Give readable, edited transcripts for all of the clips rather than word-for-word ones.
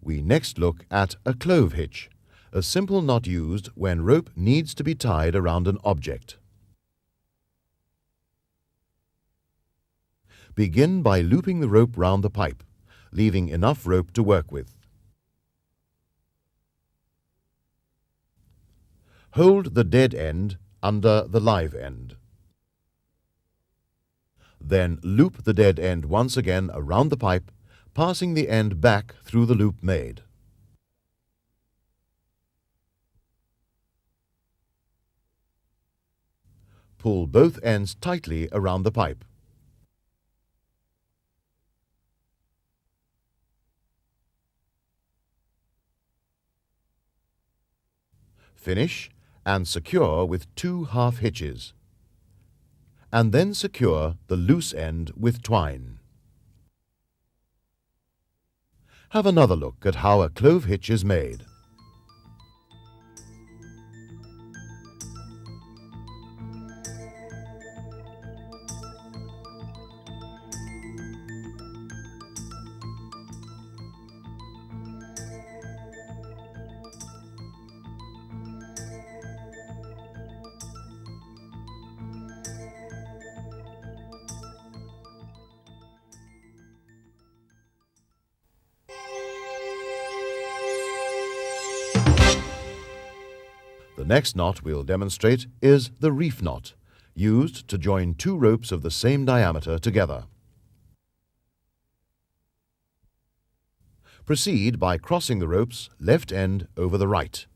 We next look at a clove hitch, a simple knot used when rope needs to be tied around an object. Begin by looping the rope round the pipe, leaving enough rope to work with. Hold the dead end under the live end. Then loop the dead end once again around the pipe, passing the end back through the loop made. Pull both ends tightly around the pipe. Finish and secure with 2 half hitches, and then secure the loose end with twine. Have another look at how a clove hitch is made. The next knot we'll demonstrate is the reef knot, used to join 2 ropes of the same diameter together. Proceed by crossing the rope's left end over the right,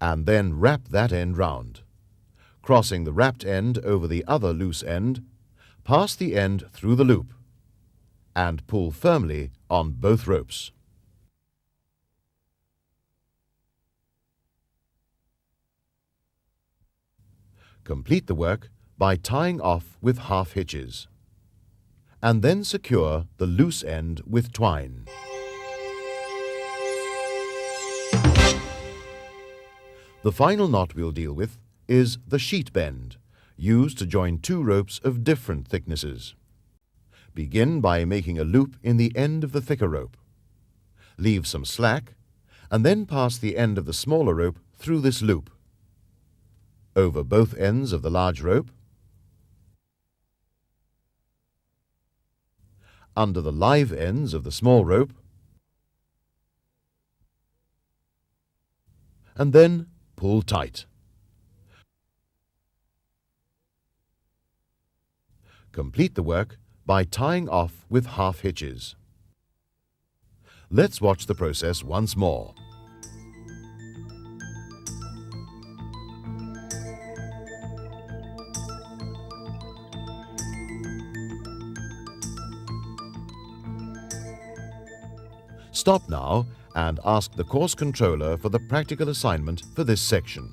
and then wrap that end round. Crossing the wrapped end over the other loose end, pass the end through the loop, and pull firmly on both ropes. Complete the work by tying off with half hitches, and then secure the loose end with twine. The final knot we'll deal with is the sheet bend, used to join 2 ropes of different thicknesses. Begin by making a loop in the end of the thicker rope. Leave some slack, and then pass the end of the smaller rope through this loop, over both ends of the large rope, under the live ends of the small rope, and then pull tight. Complete the work by tying off with half hitches. Let's watch the process once more. Stop now and ask the course controller for the practical assignment for this section.